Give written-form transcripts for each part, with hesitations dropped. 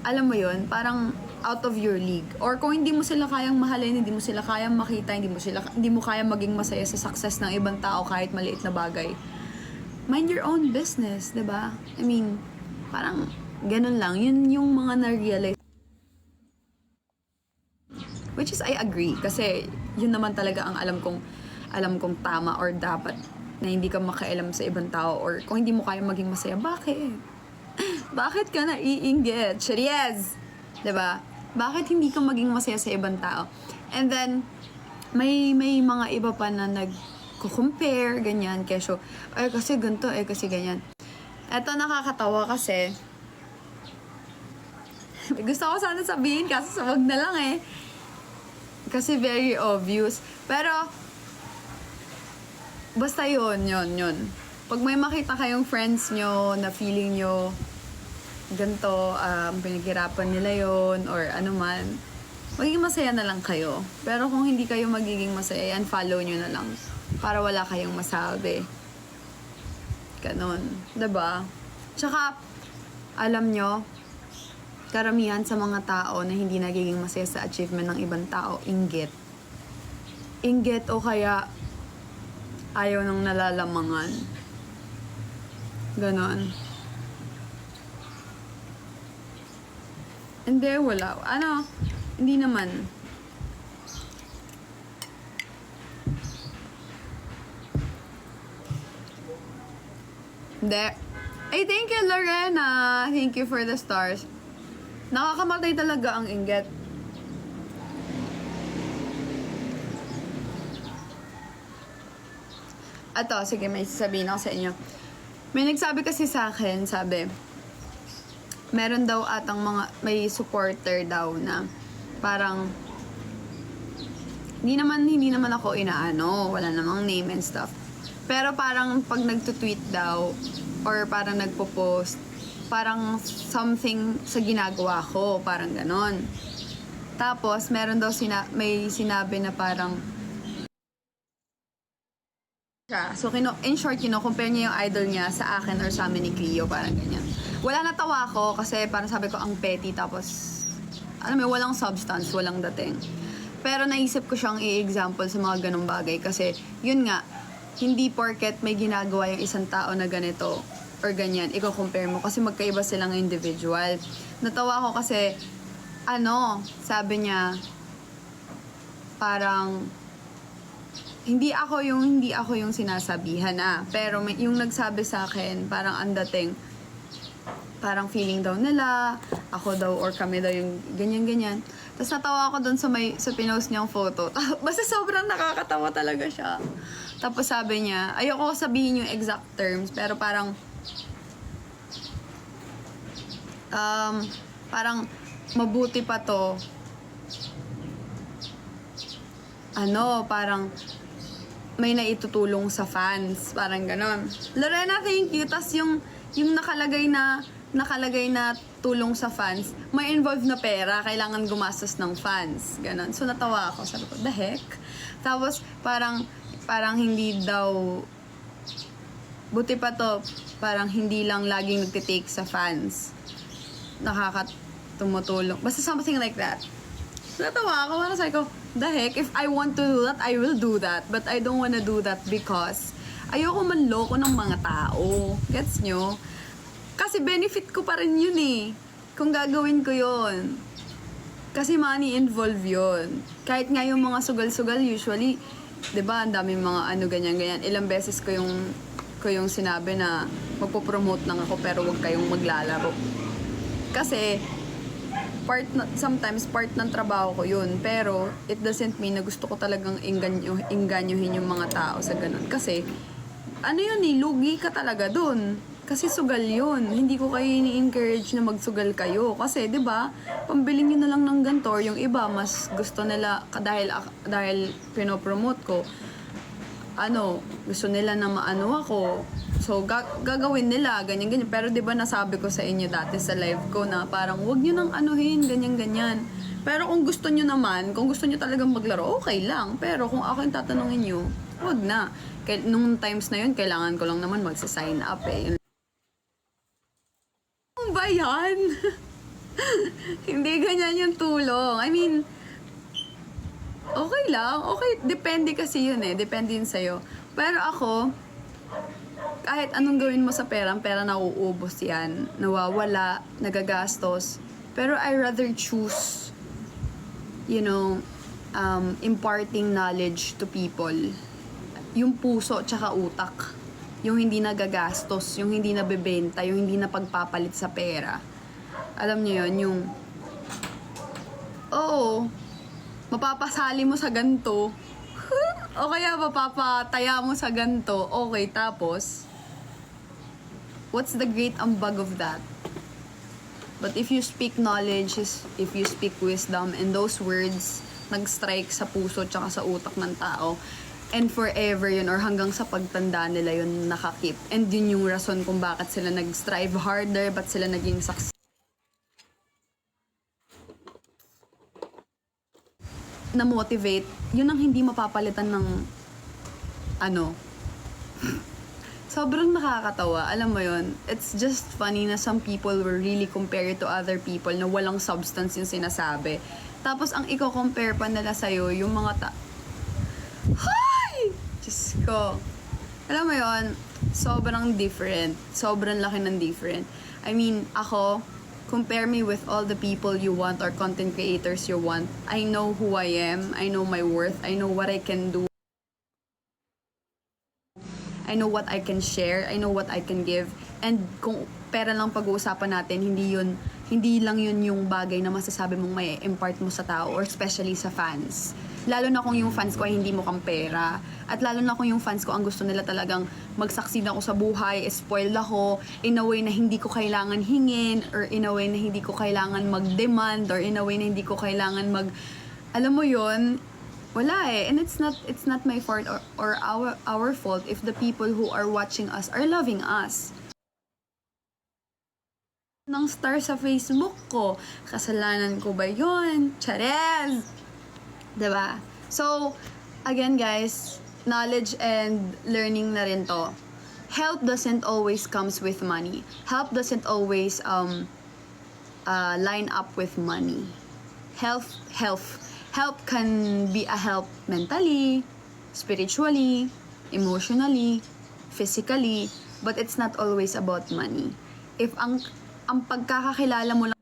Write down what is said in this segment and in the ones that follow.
alam mo yun, parang out of your league. Or kung hindi mo sila kayang mahalin, hindi mo sila kayang makita, hindi mo kayang maging masaya sa success ng ibang tao kahit maliit na bagay, mind your own business, 'di ba? I mean, parang ganun lang. Yun yung mga na-realize. Which is I agree kasi yun naman talaga ang alam kong tama or dapat na hindi ka makialam sa ibang tao or kung hindi mo kaya maging masaya, bakit? Bakit ka naiinggit? Cheries! 'Di ba? Bakit hindi ka maging masaya sa ibang tao? And then may mga iba pa na nag-compare ganyan kesyo ay kasi ganito kasi ganyan. Eto nakakatawa kasi gusto ko sana sabihin kaso wag na lang kasi very obvious. Pero basta yun. Pag may makita kayong friends nyo na feeling nyo ganito, pinaghirapan nila yon or ano man, magiging masaya na lang kayo. Pero kung hindi kayo magiging masaya, unfollow nyo na lang para wala kayong masabi. Ganon. Diba? Tsaka, alam nyo, karamihan sa mga tao na hindi nagiging masaya sa achievement ng ibang tao, inggit. Inggit o kaya ayaw ng nalalamangan. Ganon. Hindi, wala. Hindi naman. Hindi. Ay, thank you, Lorena. Thank you for the stars. Nakakamatay talaga ang inggit. Ato, sige, may sasabihin ako sa inyo. May nagsabi kasi sa akin, sabi, meron daw atang may supporter daw na parang hindi naman ako inaano, wala namang name and stuff. Pero parang pag nagtutweet daw or parang nagpo-post, parang something sa ginagawa ko, parang ganon. Tapos meron daw may sinabi na parang so, in short, compare niya yung idol niya sa akin or sa amin ni Cleo, parang ganyan. Wala natawa ko kasi parang sabi ko ang petty tapos, alam mo, walang substance, walang dating. Pero naisip ko siyang i-example sa mga ganong bagay kasi, yun nga, hindi porket may ginagawa yung isang tao na ganito or ganyan, i-compare mo kasi magkaiba silang individual. Natawa ko kasi, sabi niya, parang, hindi ako yung sinasabihan pero yung nagsabi sa akin parang ang dating parang feeling daw nila ako daw or kami daw yung ganyan tapos natawa ako dun sa pinost niyang photo basta sobrang nakakatawa talaga siya tapos sabi niya ayoko sabihin yung exact terms pero parang parang mabuti pa to parang may naitutulong sa fans. Parang ganon. Lorena, thank you. Tas yung nakalagay na tulong sa fans, may involved na pera. Kailangan gumastos ng fans. Ganon. So, natawa ako. Sabi ko, the heck? Tapos, parang hindi daw, buti pa to, parang hindi lang laging nagtitake sa fans. Tumutulong. Basta something like that. Natawa ako. Parang sabi ko, the heck, if I want to do that, I will do that. But I don't wanna do that because ayoko manloko ng mga tao. Gets nyo? Kasi benefit ko pa rin yun kung gagawin ko yun. Kasi money involved yun. Kahit nga yung mga sugal-sugal, usually, diba, ang daming mga ganyan-ganyan. Ilang beses ko yung sinabi na magpo-promote lang ako pero wag kayong maglalaro. Kasi, sometimes part ng trabaho ko yun. Pero, it doesn't mean na gusto ko talagang inganyuhin yung mga tao sa ganun. Kasi, lugi ka talaga dun. Kasi sugal yun. Hindi ko kayo ini-encourage na magsugal kayo. Kasi, di ba, pambilin nyo na lang ng ganito. Yung iba, mas gusto nila, dahil pinopromote ko, gusto nila na maano ako. So, gagawin nila, ganyan-ganyan. Pero di ba nasabi ko sa inyo dati sa live ko na parang wag nyo nang ganyan-ganyan. Pero kung gusto nyo naman, kung gusto nyo talagang maglaro, okay lang. Pero kung ako yung tatanungin nyo, wag na. Nung times na yun, kailangan ko lang naman magsa-sign up . Ano ba yan? Hindi ganyan yung tulong. I mean, okay lang. Okay, depende kasi yun eh. Depende yun sa'yo. Pero ako, kahit anong gawin mo sa pera, ang pera nauubos yan. Nawawala, nagagastos. Pero I rather choose, imparting knowledge to people. Yung puso tsaka utak. Yung hindi nagagastos, yung hindi nabebenta, yung hindi na pagpapalit sa pera. Alam niyo yun, yung, oo, mapapasali mo sa ganto. O kaya mapapataya mo sa ganto. Okay, tapos, what's the great ambag of that? But if you speak knowledge, if you speak wisdom, and those words nag-strike sa puso tsaka sa utak ng tao, and forever yun, or hanggang sa pagtanda nila yun nakakip. And yun yung rason kung bakit sila nag-strive harder, ba't sila naging success. Na-motivate, yun ang hindi mapapalitan ng sobrang nakakatawa. Alam mo yun, it's just funny na some people will really compare it to other people na walang substance yung sinasabi. Tapos ang i-compare pa nila sa'yo, yung mga Hay! Diyos ko. Alam mo yun, sobrang different. Sobrang laki ng different. I mean, ako, compare me with all the people you want or content creators you want. I know who I am. I know my worth. I know what I can do. I know what I can share. I know what I can give. And kung pera lang pag-uusapan natin, hindi lang yun yung bagay na masasabi mong may impart mo sa tao or especially sa fans. Lalo na kung yung fans ko ay hindi mo kang pera. At lalo na kung yung fans ko ang gusto nila talagang mag-succeed ako sa buhay, spoiled ako, in a way na hindi ko kailangan hingin, or in a way na hindi ko kailangan mag-demand, or in a way na hindi ko kailangan alam mo yon, wala eh. And it's not my fault or our fault if the people who are watching us are loving us. Ng star sa Facebook ko, kasalanan ko ba yon? Charez! Diba? So, again guys, knowledge and learning na rin to. Help doesn't always comes with money. Help doesn't always line up with money. Help can be a help mentally, spiritually, emotionally, physically, but it's not always about money. If ang pagkakakilala mo lang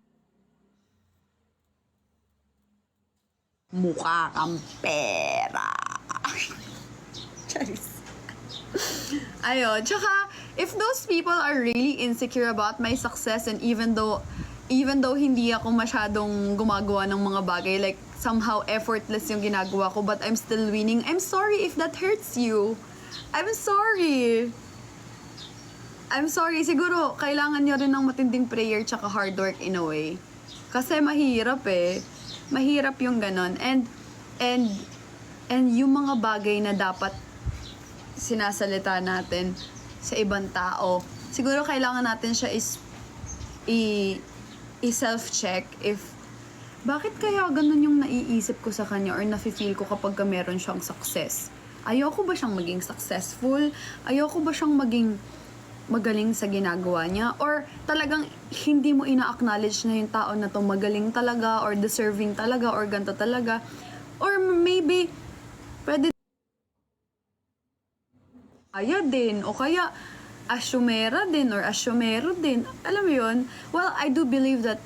mukha kang pera. Charis. Ayun. Tsaka, if those people are really insecure about my success, and even though hindi ako masyadong gumagawa ng mga bagay, like somehow effortless yung ginagawa ko, but I'm still winning, I'm sorry if that hurts you. I'm sorry. Siguro, kailangan nyo rin ng matinding prayer tsaka hard work in a way. Kasi mahirap eh. Mahirap yung ganon. And yung mga bagay na dapat sinasalita natin sa ibang tao, siguro kailangan natin siya i-self-check if bakit kaya ganun yung naiisip ko sa kanya or nafe-feel ko kapag meron siyang success. Ayoko ba siyang maging successful? Ayoko ba siyang maging magaling sa ginagawa niya? Or talagang hindi mo ina-acknowledge na yung tao na to magaling talaga or deserving talaga or ganito talaga? Or maybe pwede kaya din o kaya asyumera din or asyumero din. Alam mo yun? Well, I do believe that